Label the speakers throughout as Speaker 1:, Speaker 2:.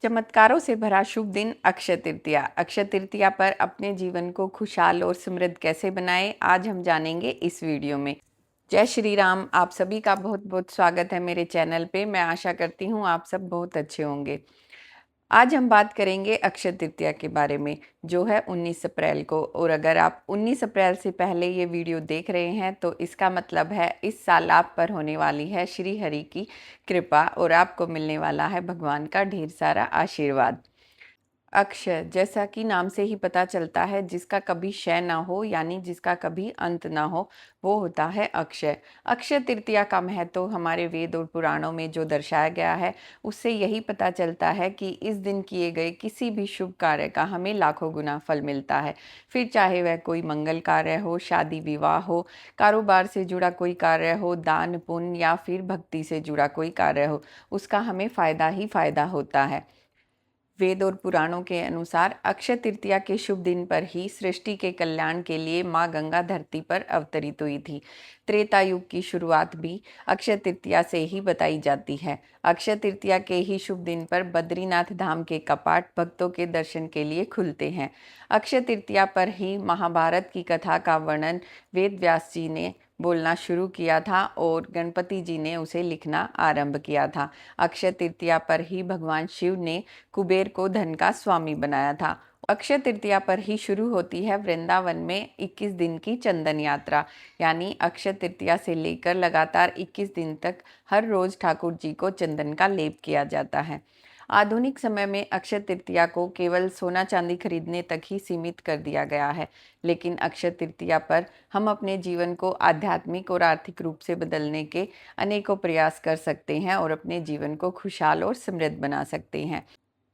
Speaker 1: चमत्कारों से भरा शुभ दिन अक्षय तृतीया। अक्षय तृतीया पर अपने जीवन को खुशहाल और समृद्ध कैसे बनाएं, आज हम जानेंगे इस वीडियो में। जय श्री राम। आप सभी का बहुत बहुत स्वागत है मेरे चैनल पे। मैं आशा करती हूँ आप सब बहुत अच्छे होंगे। आज हम बात करेंगे अक्षय तृतीया के बारे में, जो है 19 अप्रैल को। और अगर आप 19 अप्रैल से पहले ये वीडियो देख रहे हैं तो इसका मतलब है इस साल आप पर होने वाली है श्री हरि की कृपा और आपको मिलने वाला है भगवान का ढेर सारा आशीर्वाद। अक्षय, जैसा कि नाम से ही पता चलता है, जिसका कभी क्षय ना हो यानी जिसका कभी अंत ना हो, वो होता है अक्षय। अक्षय तृतीया का महत्व हमारे वेद और पुराणों में जो दर्शाया गया है उससे यही पता चलता है कि इस दिन किए गए किसी भी शुभ कार्य का हमें लाखों गुना फल मिलता है। फिर चाहे वह कोई मंगल कार्य हो, शादी विवाह हो, कारोबार से जुड़ा कोई कार्य हो, दान पुण्य या फिर भक्ति से जुड़ा कोई कार्य हो, उसका हमें फायदा ही फायदा होता है। वेद और पुराणों के अनुसार अक्षय तृतीया के शुभ दिन पर ही सृष्टि के कल्याण के लिए माँ गंगा धरती पर अवतरित हुई थी। त्रेता युग की शुरुआत भी अक्षय तृतीया से ही बताई जाती है। अक्षय तृतीया के ही शुभ दिन पर बद्रीनाथ धाम के कपाट भक्तों के दर्शन के लिए खुलते हैं। अक्षय तृतीया पर ही महाभारत की कथा का वर्णन वेद व्यास जी ने बोलना शुरू किया था और गणपति जी ने उसे लिखना आरंभ किया था। अक्षय तृतीया पर ही भगवान शिव ने कुबेर को धन का स्वामी बनाया था। अक्षय तृतीया पर ही शुरू होती है वृंदावन में 21 दिन की चंदन यात्रा। यानी अक्षय तृतीया से लेकर लगातार 21 दिन तक हर रोज ठाकुर जी को चंदन का लेप किया जाता है। आधुनिक समय में अक्षय तृतीया को केवल सोना चांदी खरीदने तक ही सीमित कर दिया गया है, लेकिन अक्षय तृतीया पर हम अपने जीवन को आध्यात्मिक और आर्थिक रूप से बदलने के अनेकों प्रयास कर सकते हैं और अपने जीवन को खुशहाल और समृद्ध बना सकते हैं।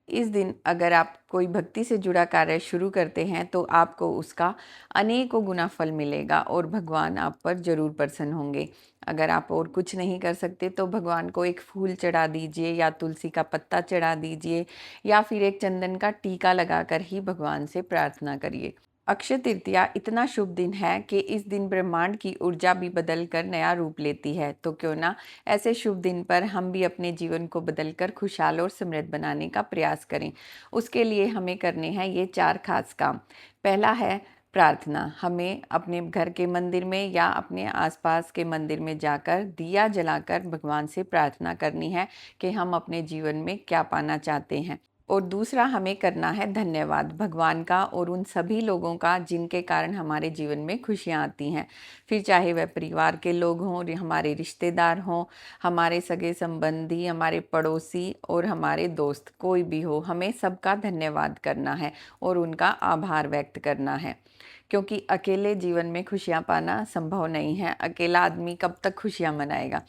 Speaker 1: इस दिन अगर आप कोई भक्ति से जुड़ा कार्य शुरू करते हैं तो आपको उसका अनेकों गुना फल मिलेगा और भगवान आप पर जरूर प्रसन्न होंगे। अगर आप और कुछ नहीं कर सकते तो भगवान को एक फूल चढ़ा दीजिए या तुलसी का पत्ता चढ़ा दीजिए या फिर एक चंदन का टीका लगाकर ही भगवान से प्रार्थना करिए। अक्षय तृतीया इतना शुभ दिन है कि इस दिन ब्रह्मांड की ऊर्जा भी बदल कर नया रूप लेती है। तो क्यों ना ऐसे शुभ दिन पर हम भी अपने जीवन को बदलकर खुशहाल और समृद्ध बनाने का प्रयास करें। उसके लिए हमें करने हैं ये 4 खास काम। पहला है प्रार्थना। हमें अपने घर के मंदिर में या अपने आसपास के मंदिर में जाकर दिया जलाकर भगवान से प्रार्थना करनी है कि हम अपने जीवन में क्या पाना चाहते हैं। और दूसरा हमें करना है धन्यवाद भगवान का और उन सभी लोगों का जिनके कारण हमारे जीवन में खुशियाँ आती हैं। फिर चाहे वह परिवार के लोग हों, हमारे रिश्तेदार हों, हमारे सगे संबंधी, हमारे पड़ोसी और हमारे दोस्त, कोई भी हो, हमें सबका धन्यवाद करना है और उनका आभार व्यक्त करना है। क्योंकि अकेले जीवन में खुशियाँ पाना संभव नहीं है। अकेला आदमी कब तक खुशियाँ मनाएगा।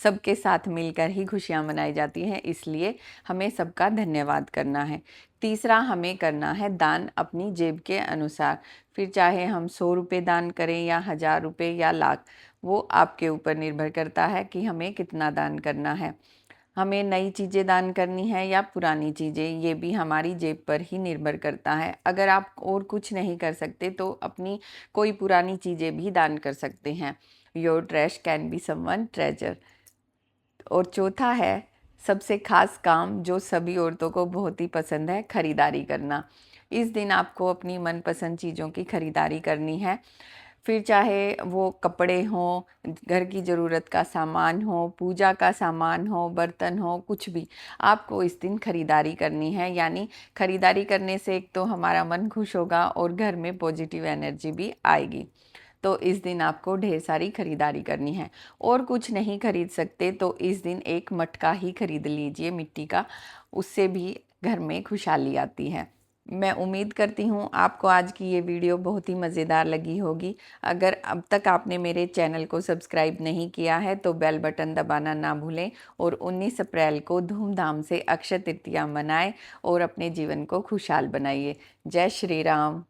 Speaker 1: सबके साथ मिलकर ही खुशियाँ मनाई जाती हैं, इसलिए हमें सबका धन्यवाद करना है। तीसरा हमें करना है दान अपनी जेब के अनुसार। फिर चाहे हम 100 रुपये दान करें या 1000 रुपये या लाख, वो आपके ऊपर निर्भर करता है कि हमें कितना दान करना है। हमें नई चीज़ें दान करनी है या पुरानी चीज़ें, ये भी हमारी जेब पर ही निर्भर करता है। अगर आप और कुछ नहीं कर सकते तो अपनी कोई पुरानी चीज़ें भी दान कर सकते हैं। Your trash can be someone treasure. और चौथा है सबसे खास काम जो सभी औरतों को बहुत ही पसंद है, खरीदारी करना। इस दिन आपको अपनी मनपसंद चीज़ों की खरीदारी करनी है। फिर चाहे वो कपड़े हों, घर की ज़रूरत का सामान हो, पूजा का सामान हो, बर्तन हो, कुछ भी आपको इस दिन खरीदारी करनी है। यानी खरीदारी करने से एक तो हमारा मन खुश होगा और घर में पॉजिटिव एनर्जी भी आएगी। तो इस दिन आपको ढेर सारी खरीदारी करनी है। और कुछ नहीं खरीद सकते तो इस दिन एक मटका ही खरीद लीजिए मिट्टी का, उससे भी घर में खुशहाली आती है। मैं उम्मीद करती हूँ आपको आज की ये वीडियो बहुत ही मज़ेदार लगी होगी। अगर अब तक आपने मेरे चैनल को सब्सक्राइब नहीं किया है तो बेल बटन दबाना ना भूलें और 19 अप्रैल को धूमधाम से अक्षय तृतीया मनाएं और अपने जीवन को खुशहाल बनाइए। जय श्री राम।